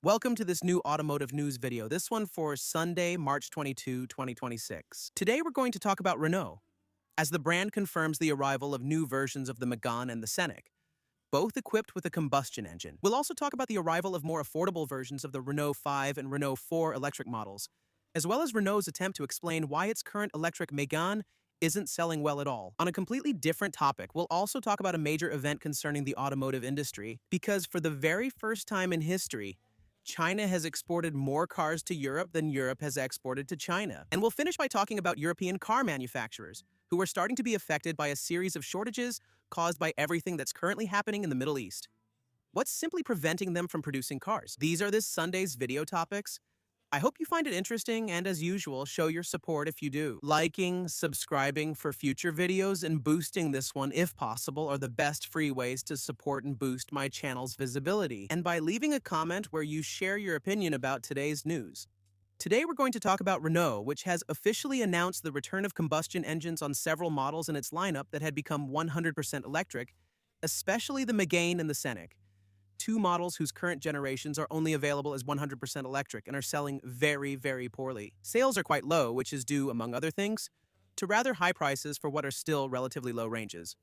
Welcome to this new automotive news video, this one for Sunday, March 22, 2026. Today we're going to talk about Renault, as the brand confirms the arrival of new versions of the Megane and the Scenic, both equipped with a combustion engine. We'll also talk about the arrival of more affordable versions of the Renault 5 and Renault 4 electric models, as well as Renault's attempt to explain why its current electric Megane isn't selling well at all. On a completely different topic, we'll also talk about a major event concerning the automotive industry, because for the very first time in history, China has exported more cars to Europe than Europe has exported to China. And we'll finish by talking about European car manufacturers, who are starting to be affected by a series of shortages caused by everything that's currently happening in the Middle East. What's simply preventing them from producing cars? These are this Sunday's video topics. I hope you find it interesting, and as usual, show your support if you do. Liking, subscribing for future videos, and boosting this one if possible are the best free ways to support and boost my channel's visibility. And by leaving a comment where you share your opinion about today's news. Today we're going to talk about Renault, which has officially announced the return of combustion engines on several models in its lineup that had become 100% electric, especially the Megane and the Scenic. Two models whose current generations are only available as 100% electric and are selling very, very poorly. Sales are quite low, which is due, among other things, to rather high prices for what are still relatively low ranges.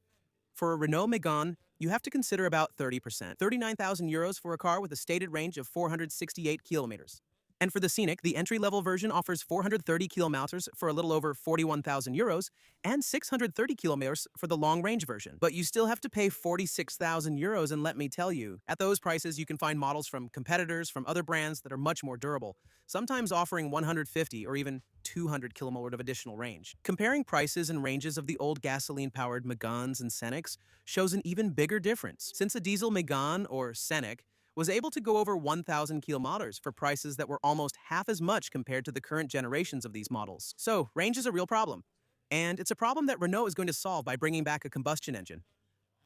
For a Renault Megane, you have to consider about 30%, 39,000 euros for a car with a stated range of 468 kilometers. And for the Scenic, the entry-level version offers 430 kilometers for a little over 41,000 euros and 630 kilometers for the long-range version. But you still have to pay 46,000 euros, and let me tell you, at those prices you can find models from competitors from other brands that are much more durable, sometimes offering 150 or even 200 kilometers of additional range. Comparing prices and ranges of the old gasoline-powered Meganes and Scenics shows an even bigger difference, since a diesel Megane or Scenic was able to go over 1,000 kilometers for prices that were almost half as much compared to the current generations of these models. So, range is a real problem. And it's a problem that Renault is going to solve by bringing back a combustion engine.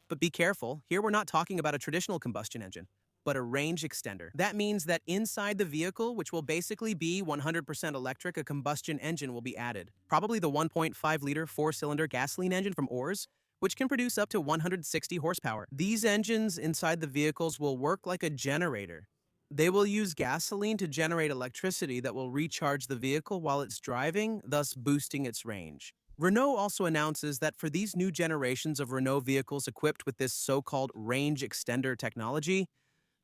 But be careful, here we're not talking about a traditional combustion engine, but a range extender. That means that inside the vehicle, which will basically be 100% electric, a combustion engine will be added. Probably the 1.5-liter four-cylinder gasoline engine from Ors, which can produce up to 160 horsepower. These engines inside the vehicles will work like a generator. They will use gasoline to generate electricity that will recharge the vehicle while it's driving, thus boosting its range. Renault also announces that for these new generations of Renault vehicles equipped with this so-called range extender technology,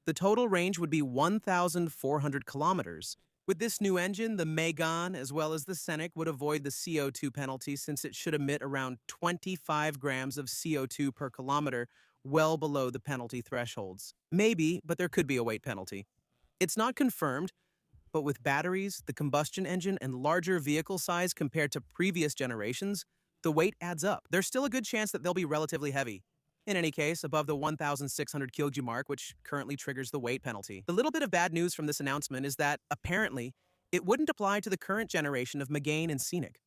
the total range would be 1,400 kilometers. With this new engine, the Megane as well as the Scenic would avoid the CO2 penalty, since it should emit around 25 grams of CO2 per kilometer, well below the penalty thresholds. Maybe, but there could be a weight penalty. It's not confirmed, but with batteries, the combustion engine, and larger vehicle size compared to previous generations, the weight adds up. There's still a good chance that they'll be relatively heavy. In any case, above the 1,600 kg mark, which currently triggers the weight penalty. The little bit of bad news from this announcement is that, apparently, it wouldn't apply to the current generation of Megane and Scenic,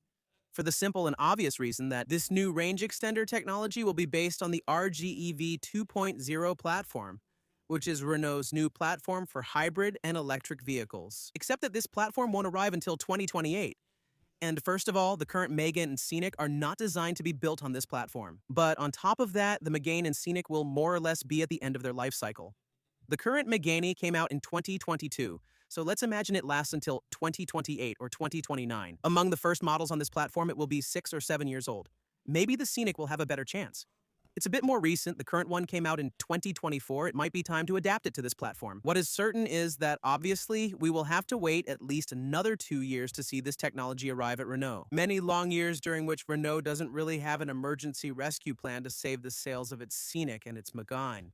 for the simple and obvious reason that this new range extender technology will be based on the RGEV 2.0 platform, which is Renault's new platform for hybrid and electric vehicles. Except that this platform won't arrive until 2028. And first of all, the current Megane and Scenic are not designed to be built on this platform. But on top of that, the Megane and Scenic will more or less be at the end of their life cycle. The current Megane came out in 2022, so let's imagine it lasts until 2028 or 2029. Among the first models on this platform, it will be 6 or 7 years old. Maybe the Scenic will have a better chance. It's a bit more recent. The current one came out in 2024. It might be time to adapt it to this platform. What is certain is that, obviously, we will have to wait at least another 2 years to see this technology arrive at Renault. Many long years during which Renault doesn't really have an emergency rescue plan to save the sales of its Scenic and its Megane.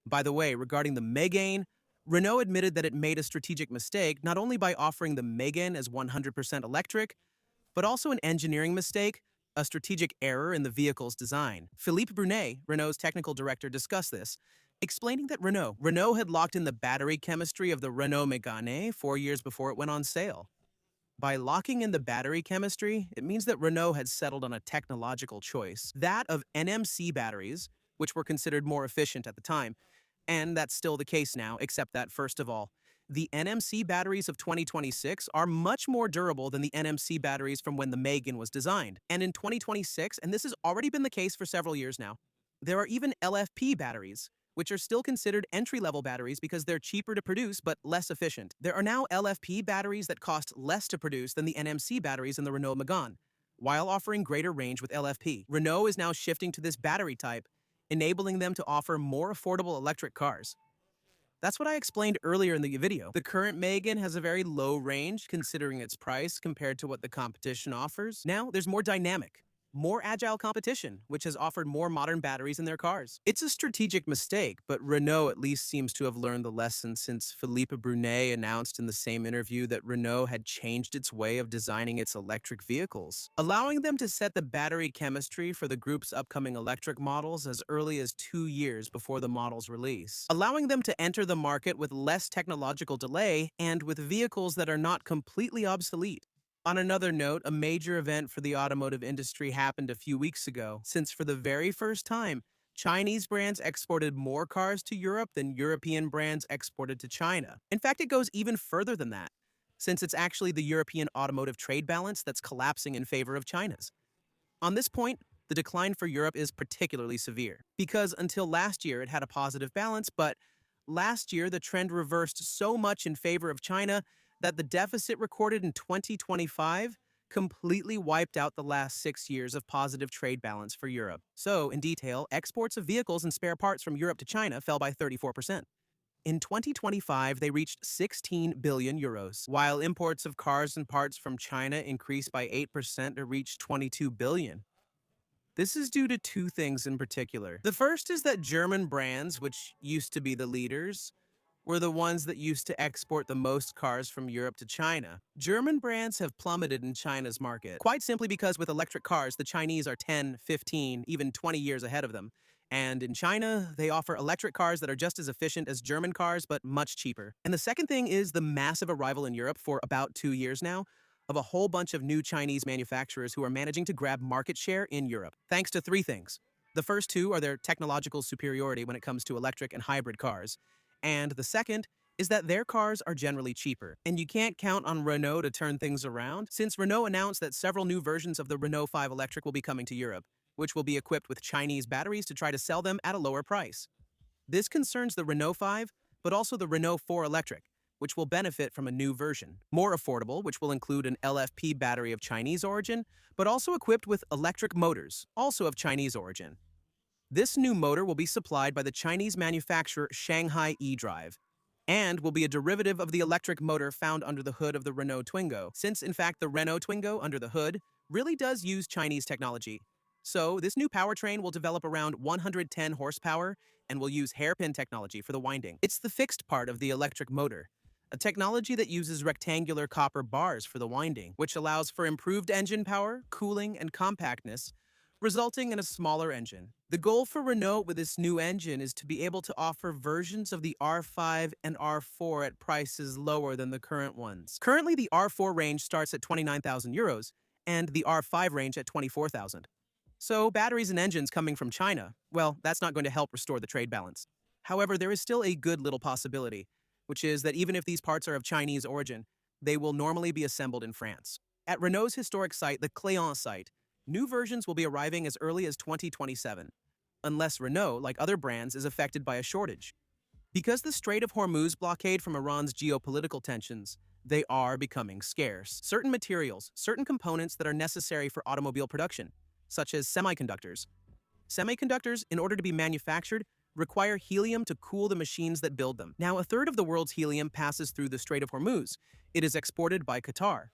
By the way, regarding the Megane, Renault admitted that it made a strategic mistake, not only by offering the Megane as 100% electric, but also an engineering mistake, a strategic error in the vehicle's design. Philippe Brunet, Renault's technical director, discussed this, explaining that Renault had locked in the battery chemistry of the Renault Megane 4 years before it went on sale. By locking in the battery chemistry, it means that Renault had settled on a technological choice, that of NMC batteries, which were considered more efficient at the time, and that's still the case now, except that, first of all, the NMC batteries of 2026 are much more durable than the NMC batteries from when the Megane was designed. And in 2026, and this has already been the case for several years now, there are even LFP batteries, which are still considered entry-level batteries because they're cheaper to produce but less efficient. There are now LFP batteries that cost less to produce than the NMC batteries in the Renault Megane, while offering greater range with LFP. Renault is now shifting to this battery type, enabling them to offer more affordable electric cars. That's what I explained earlier in the video. The current Megane has a very low range considering its price compared to what the competition offers. Now, there's more dynamic, more agile competition, which has offered more modern batteries in their cars. It's a strategic mistake, but Renault at least seems to have learned the lesson since Philippe Brunet announced in the same interview that Renault had changed its way of designing its electric vehicles, allowing them to set the battery chemistry for the group's upcoming electric models as early as 2 years before the model's release, allowing them to enter the market with less technological delay and with vehicles that are not completely obsolete. On another note, a major event for the automotive industry happened a few weeks ago, since for the very first time, Chinese brands exported more cars to Europe than European brands exported to China. In fact, it goes even further than that, since it's actually the European automotive trade balance that's collapsing in favor of China's. On this point, the decline for Europe is particularly severe, because until last year it had a positive balance, but last year the trend reversed so much in favor of China that the deficit recorded in 2025 completely wiped out the last 6 years of positive trade balance for Europe. So, in detail, exports of vehicles and spare parts from Europe to China fell by 34%. In 2025, they reached 16 billion euros, while imports of cars and parts from China increased by 8% to reach 22 billion. This is due to two things in particular. The first is that German brands, which used to be the leaders, were the ones that used to export the most cars from Europe to China. German brands have plummeted in China's market, quite simply because with electric cars, the Chinese are 10, 15, even 20 years ahead of them. And in China, they offer electric cars that are just as efficient as German cars, but much cheaper. And the second thing is the massive arrival in Europe for about 2 years now of a whole bunch of new Chinese manufacturers who are managing to grab market share in Europe, thanks to three things. The first two are their technological superiority when it comes to electric and hybrid cars. And the second is that their cars are generally cheaper. And you can't count on Renault to turn things around, since Renault announced that several new versions of the Renault 5 Electric will be coming to Europe, which will be equipped with Chinese batteries to try to sell them at a lower price. This concerns the Renault 5, but also the Renault 4 Electric, which will benefit from a new version. More affordable, which will include an LFP battery of Chinese origin, but also equipped with electric motors, also of Chinese origin. This new motor will be supplied by the Chinese manufacturer Shanghai eDrive, and will be a derivative of the electric motor found under the hood of the Renault Twingo, since in fact the Renault Twingo under the hood really does use Chinese technology. So this new powertrain will develop around 110 horsepower and will use hairpin technology for the winding. It's the fixed part of the electric motor, a technology that uses rectangular copper bars for the winding, which allows for improved engine power, cooling, and compactness, resulting in a smaller engine. The goal for Renault with this new engine is to be able to offer versions of the R5 and R4 at prices lower than the current ones. Currently, the R4 range starts at 29,000 euros and the R5 range at 24,000. So batteries and engines coming from China, well, that's not going to help restore the trade balance. However, there is still a good little possibility, which is that even if these parts are of Chinese origin, they will normally be assembled in France. At Renault's historic site, the Cléon site, new versions will be arriving as early as 2027, unless Renault, like other brands, is affected by a shortage. Because the Strait of Hormuz blockade from Iran's geopolitical tensions, they are becoming scarce. Certain materials, certain components that are necessary for automobile production, such as semiconductors. Semiconductors, in order to be manufactured, require helium to cool the machines that build them. Now, a third of the world's helium passes through the Strait of Hormuz. It is exported by Qatar.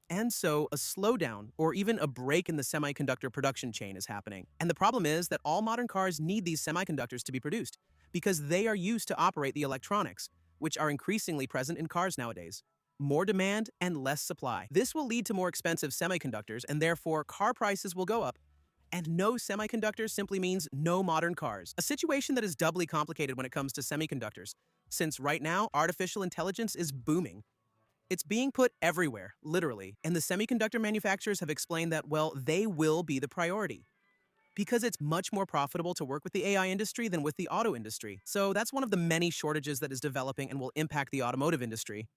And so a slowdown or even a break in the semiconductor production chain is happening. And the problem is that all modern cars need these semiconductors to be produced because they are used to operate the electronics, which are increasingly present in cars nowadays. More demand and less supply. This will lead to more expensive semiconductors, and therefore car prices will go up. And no semiconductors simply means no modern cars. A situation that is doubly complicated when it comes to semiconductors, since right now artificial intelligence is booming. It's being put everywhere, literally, and the semiconductor manufacturers have explained that, well, they will be the priority, because it's much more profitable to work with the AI industry than with the auto industry. So that's one of the many shortages that is developing and will impact the automotive industry.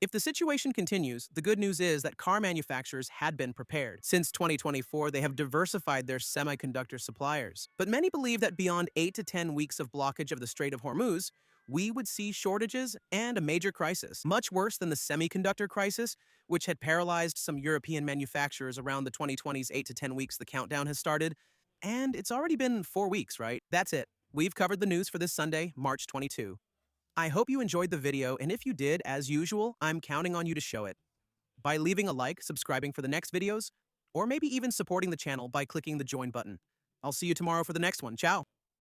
If the situation continues, the good news is that car manufacturers had been prepared. Since 2024, they have diversified their semiconductor suppliers. But many believe that beyond 8 to 10 weeks of blockage of the Strait of Hormuz, we would see shortages and a major crisis, much worse than the semiconductor crisis, which had paralyzed some European manufacturers around the 2020s 8 to 10 weeks the countdown has started. And it's already been 4 weeks, right? That's it. We've covered the news for this Sunday, March 22. I hope you enjoyed the video, and if you did, as usual, I'm counting on you to show it by leaving a like, subscribing for the next videos, or maybe even supporting the channel by clicking the join button. I'll see you tomorrow for the next one. Ciao!